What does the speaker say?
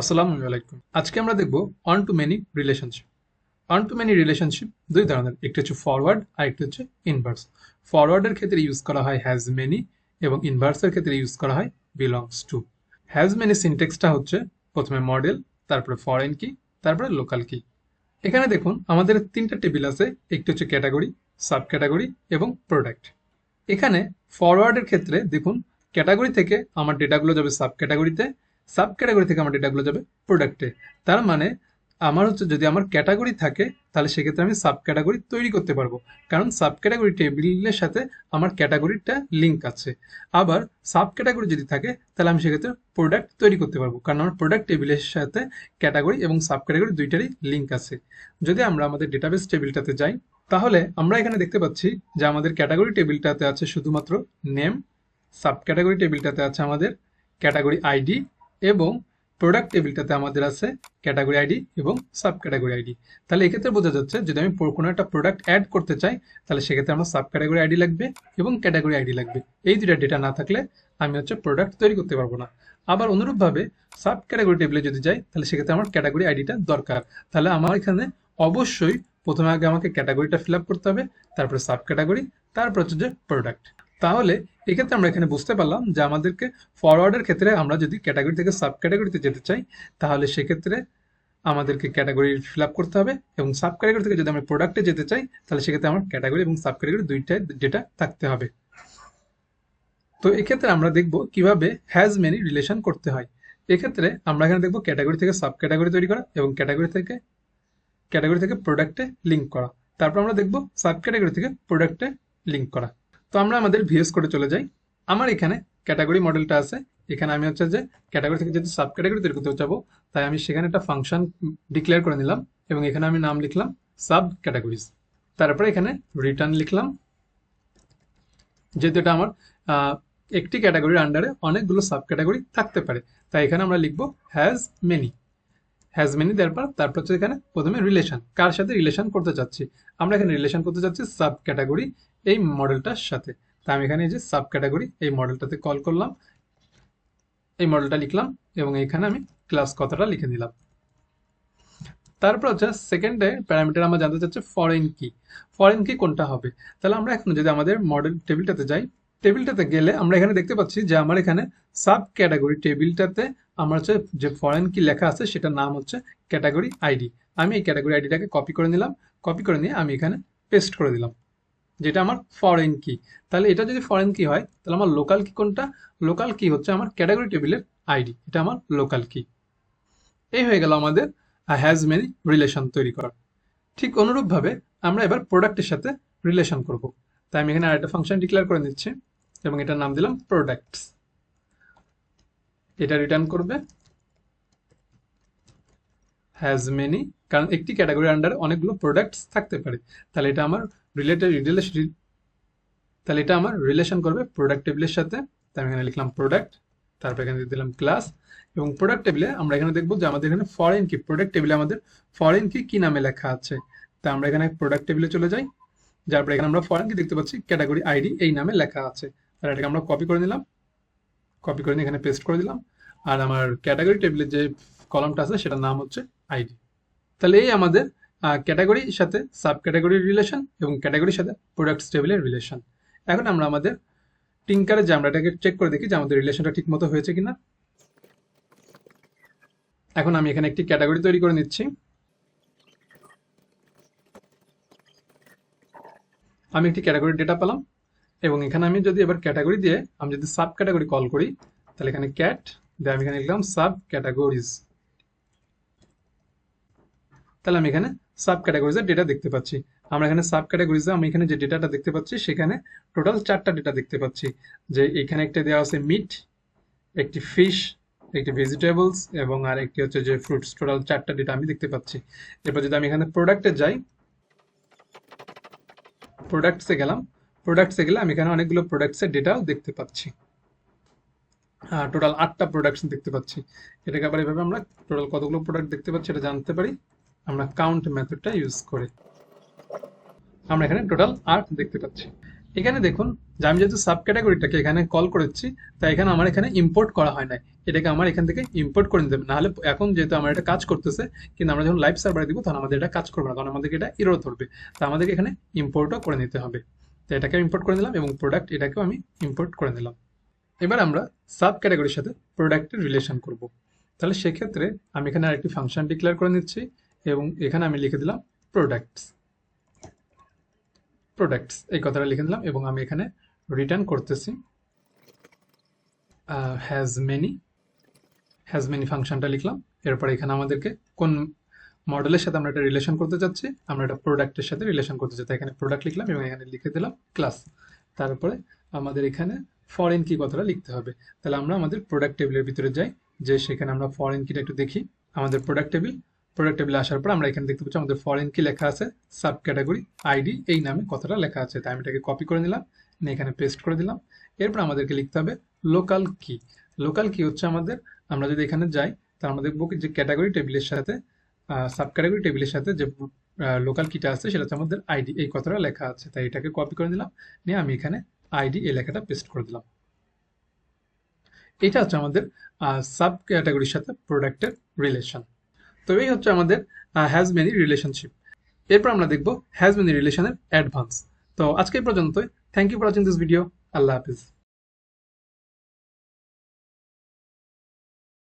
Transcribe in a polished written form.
আসসালামু আলাইকুম। আজকে আমরা দেখব one to many relationship. One to many relationship দুই ধরনের, একটি হচ্ছে ফরওয়ার্ড আর একটি হচ্ছে ইনভার্স। ফরওয়ার্ডের ক্ষেত্রে ইউজ করা হয় হ্যাজ মেনি এবং ইনভার্সের ক্ষেত্রে ইউজ করা হয় বিলংস টু। হ্যাজ মেনি সিনটেক্সটা হচ্ছে প্রথমে মডেল, তারপরে ফরেন কি, তারপরে লোকাল কি। এখানে দেখুন আমাদের তিনটা টেবিল আছে, একটি হচ্ছে ক্যাটাগরি, সাব ক্যাটাগরি এবং প্রোডাক্ট। এখানে ফরওয়ার্ডের ক্ষেত্রে দেখুন ক্যাটাগরি থেকে আমার ডেটাগুলো যাবে সাব ক্যাটাগরিতে, সাব ক্যাটাগরি থেকে আমার ডেটাগুলো যাবে প্রোডাক্টে। তার মানে আমার হচ্ছে যদি আমার ক্যাটাগরি থাকে তাহলে সেক্ষেত্রে আমি সাব ক্যাটাগরি তৈরি করতে পারবো, কারণ সাব ক্যাটাগরি টেবিলের সাথে আমার ক্যাটাগরিটা লিঙ্ক আছে। আবার সাব ক্যাটাগরি যদি থাকে তাহলে আমি সেক্ষেত্রে প্রোডাক্ট তৈরি করতে পারবো, কারণ আমার প্রোডাক্ট টেবিলের সাথে ক্যাটাগরি এবং সাব ক্যাটাগরি দুইটারই লিঙ্ক আছে। যদি আমরা আমাদের ডেটাবেস টেবিলটাতে যাই তাহলে আমরা এখানে দেখতে পাচ্ছি যে আমাদের ক্যাটাগরি টেবিলটাতে আছে শুধুমাত্র নেম, সাব ক্যাটাগরি টেবিলটাতে আছে আমাদের ক্যাটাগরি আইডি এবং প্রোডাক্ট টেবিলটাতে আমাদের আছে ক্যাটাগরি আইডি এবং সাব ক্যাটাগরি আইডি। তাহলে এক্ষেত্রে বোঝা যাচ্ছে যদি আমি কোনো একটা প্রোডাক্ট অ্যাড করতে চাই তাহলে সেক্ষেত্রে আমার সাব ক্যাটাগরি আইডি লাগবে এবং ক্যাটাগরি আইডি লাগবে। এই দুটা ডেটা না থাকলে আমি হচ্ছে প্রোডাক্ট তৈরি করতে পারবো না। আবার অনুরূপভাবে সাব ক্যাটাগরি টেবিলে যদি যাই তাহলে সেক্ষেত্রে আমার ক্যাটাগরি আইডিটা দরকার। তাহলে আমার এখানে অবশ্যই প্রথমে আগে আমাকে ক্যাটাগরিটা ফিল আপ করতে হবে, তারপরে সাব ক্যাটাগরি, তারপর হচ্ছে যে প্রোডাক্ট। তাহলে এক্ষেত্রে আমরা এখানে বুঝতে পারলাম যে আমাদেরকে ফরওয়ার্ডের ক্ষেত্রে আমরা যদি ক্যাটাগরি থেকে সাব ক্যাটাগরিতে যেতে চাই তাহলে সেক্ষেত্রে আমাদেরকে ক্যাটাগরি ফিল আপ করতে হবে, এবং সাব ক্যাটাগরি থেকে যদি আমরা প্রোডাক্টে যেতে চাই তাহলে সেক্ষেত্রে আমার ক্যাটাগরি এবং সাব ক্যাটাগরি দুইটাই ডেটা থাকতে হবে। তো এক্ষেত্রে আমরা দেখব কিভাবে হ্যাজ মেনি রিলেশন করতে হয়। এক্ষেত্রে আমরা এখানে দেখব ক্যাটাগরি থেকে সাব ক্যাটাগরি তৈরি করা এবং ক্যাটাগরি থেকে প্রোডাক্টে লিঙ্ক করা। তারপর আমরা দেখব সাব ক্যাটাগরি থেকে প্রোডাক্টে লিঙ্ক করা। তো আমরা আমাদের ভিএস কোডে চলে যাই। আমার এখানে ক্যাটাগরি মডেলটা আছে। এখানে আমি হচ্ছে যে ক্যাটাগরি থেকে যদি সাব ক্যাটাগরি তৈরি করতে যাবো তাই আমি সেখানে একটা ফাংশন ডিক্লেয়ার করে নিলাম এবং এখানে আমি নাম লিখলাম সাব ক্যাটাগরিজ। তারপরে এখানে রিটার্ন লিখলাম, যেহেতু এটা আমার একটি ক্যাটাগরির আন্ডারে অনেকগুলো সাব ক্যাটাগরি থাকতে পারে তাই এখানে আমরা লিখবো হ্যাজ মেনি। হ্যাজ মেনি দেওয়ার পর তারপর হচ্ছে এখানে প্রথমে রিলেশন, কার সাথে রিলেশন করতে চাচ্ছি। আমরা এখানে রিলেশন করতে চাচ্ছি সাব ক্যাটাগরি এই মডেলটার সাথে। তাই আমি এখানে এই যে সাব ক্যাটাগরি এই মডেলটাতে কল করলাম, এই মডেলটা লিখলাম এবং এখানে আমি ক্লাস কথাটা লিখে দিলাম। তারপর হচ্ছে সেকেন্ডে প্যারামিটার আমরা জানতে চাচ্ছি ফরেন কি। ফরেন কি কোনটা হবে? তাহলে আমরা এখন যদি আমাদের মডেল টেবিলটাতে যাই, টেবিলটাতে গেলে আমরা এখানে দেখতে পাচ্ছি যে আমার এখানে সাব ক্যাটাগরি টেবিলটাতে আমার হচ্ছে যে ফরেন কি লেখা আছে সেটার নাম হচ্ছে ক্যাটাগরি আইডি। আমি এই ক্যাটাগরি আইডিটাকে কপি করে নিলাম, কপি করে নিয়ে আমি এখানে পেস্ট করে দিলাম, যেটা আমার ফরেন কি। তাহলে এটা যদি ফরেন কি হয় তাহলে আমার লোকাল কি কোনটা? লোকাল কি হচ্ছে আমার ক্যাটাগরি টেবিলের আইডি, এটা আমার লোকাল কি। এই হয়ে গেল আমাদের হ্যাজ মেনি রিলেশন তৈরি করা। ঠিক অনুরূপভাবে আমরা এবার প্রোডাক্টের সাথে রিলেশন করব। তাই আমি এখানে আরেকটা ফাংশন ডিক্লেয়ার করে নিচ্ছি এবং এটার নাম দিলাম প্রোডাক্টস। এটা রিটার্ন করবে হ্যাজ মেনি, কারণ একটি ক্যাটাগরির আন্ডারে অনেকগুলো প্রোডাক্টস থাকতে পারে। তাহলে এটা আমার তাহলে এটা আমার রিলেশন করবে প্রোডাক্ট টেবিলের সাথে। তাই আমি এখানে লিখলাম প্রোডাক্ট, তারপর এখানে দিলাম ক্লাস এবং প্রোডাক্ট টেবিলে আমরা এখানে দেখবো যে আমাদের এখানে ফরেন কি, প্রোডাক্ট টেবিলে আমাদের ফরেন কি কি নামে লেখা আছে। তা আমরা এখানে প্রোডাক্ট টেবিলে চলে যাই, যার পরে এখানে আমরা ফরেন কি দেখতে পাচ্ছি ক্যাটাগরি আইডি এই নামে লেখা আছে। তাহলে এটাকে আমরা কপি করে নিলাম, কপি করে নিয়ে এখানে পেস্ট করে দিলাম। আর আমার ক্যাটাগরি টেবিলের যে কলামটা আছে সেটার নাম হচ্ছে আইডি। তাহলে এই আমাদের ক্যাটাগরির সাথে সাব ক্যাটাগরির রিলেশন এবং ক্যাটাগরির সাথে প্রোডাক্টস টেবিলের রিলেশন। এখন আমরা আমাদের টিঙ্কারে যে আমরা এটাকে চেক করে দেখি যে আমাদের রিলেশনটা ঠিক মতো হয়েছে কিনা। এখন আমি এখানে একটি ক্যাটাগরি তৈরি করে নিচ্ছি। আমি একটি ক্যাটাগরি ডেটা পেলাম এবং এখানে আমি যদি এবার ক্যাটাগরি দিয়ে আমি যদি সাব ক্যাটাগরি কল করি তাহলে এখানে ক্যাট দিয়ে আমি এখানে লিখলাম সাব ক্যাটাগরিজ। তাহলে আমি এখানে সাব ক্যাটাগরিজের ডেটা দেখতে পাচ্ছি। আমরা এখানে সাব ক্যাটাগরিজে আমি এখানে যে ডেটাটা দেখতে পাচ্ছি সেখানে টোটাল 4টা ডেটা দেখতে পাচ্ছি। যে এখানে একটা দেওয়া আছে মিট, একটি ফিশ, একটি ভেজিটেবলস এবং আর একটি হচ্ছে যে ফ্রুটস। টোটাল 4টা ডেটা আমি দেখতে পাচ্ছি। এরপর যদি আমি এখানে প্রোডাক্টে যাই, প্রোডাক্টসে গেলাম, প্রোডাক্টসে গেলে আমি এখানে অনেকগুলো প্রোডাক্টসের ডেটাও দেখতে পাচ্ছি। টোটাল 8টা প্রোডাক্টস দেখতে পাচ্ছি। এটাকে আবার এভাবে আমরা টোটাল কতগুলো প্রোডাক্ট দেখতে পাচ্ছি এটা জানতে পারি আমরা কাউন্ট মেথডটা ইউজ করে। আমরা এখানে টোটাল 8 দেখতে পাচ্ছি। এখানে দেখুন যে আমি যেহেতু সাব ক্যাটাগরিটাকে এখানে কল করেছি, তাই এখানে আমার এখানে ইম্পোর্ট করা হয় নাই, এটাকে আমার এখান থেকে ইম্পোর্ট করে নিতে হবে, নাহলে এখন যেহেতু আমার এটা কাজ করতেছে, কিন্তু আমরা যখন লাইভ সার্ভারে দিব তখন আমাদের এটা কাজ করবে না, তখন আমাদেরকে এটা এরর ধরবে। তো আমাদেরকে এখানে ইম্পোর্টও করে নিতে হবে। তো এটাকে ইম্পোর্ট করে নিলাম এবং প্রোডাক্ট এটাকেও আমি ইম্পোর্ট করে নিলাম। এবার আমরা সাব ক্যাটাগরির সাথে প্রোডাক্টের রিলেশন করব। তাহলে সেক্ষেত্রে আমি এখানে আরেকটি ফাংশন ডিক্লেয়ার করে নিচ্ছি এবং এখানে আমি লিখে দিলাম প্রোডাক্টস। প্রোডাক্টস এই কথাটা লিখে দিলাম এবং আমি এখানে রিটার্ন করতেছি হ্যাজ মেনি ফাংশনটা লিখলাম। এরপর এখানে আমাদেরকে কোন মডেলের সাথে আমরা এটা রিলেশন করতে চাচ্ছি, আমরা এটা প্রোডাক্টের সাথে রিলেশন করতে চাই, তাই এখানে প্রোডাক্ট লিখলাম এবং এখানে লিখে দিলাম ক্লাস। তারপরে আমাদের এখানে ফরেন কি কথাটা লিখতে হবে। তাহলে আমরা আমাদের প্রোডাক্ট টেবিলের ভিতরে যাই, যে সেখানে আমরা ফরেন কিটা একটু দেখি। আমাদের প্রোডাক্ট টেবিলে আসার পর আমরা এখানে দেখতে পাচ্ছি আমাদের ফরেন কি লেখা আছে, সাব ক্যাটাগরি আইডি এই নামে কথাটা লেখা আছে, তাই আমি এটাকে কপি করে নিলাম, নিয়ে এখানে পেস্ট করে দিলাম। এরপর আমাদেরকে লিখতে হবে লোকাল কি। লোকাল কি হচ্ছে আমাদের, আমরা যদি এখানে যাই তাহলে আমরা দেখবো যে ক্যাটাগরি টেবিলের সাথে সাব ক্যাটাগরি টেবিলের সাথে যে লোকাল কিটা আছে সেটা হচ্ছে আমাদের আইডি এই কথাটা লেখা আছে, তাই এটাকে কপি করে দিলাম, নিয়ে আমি এখানে আইডি এই লেখাটা পেস্ট করে দিলাম। এটা হচ্ছে আমাদের সাব ক্যাটাগরির সাথে প্রোডাক্টের রিলেশন। তো এই হচ্ছে আমাদের হ্যাজ মেনি রিলেশনশিপ। এরপর আমরা দেখব হ্যাজ মেনি রিলেশনের অ্যাডভান্স। তো আজকে এই পর্যন্তই। Thank you for watching this video. আল্লাহ হাফিজ।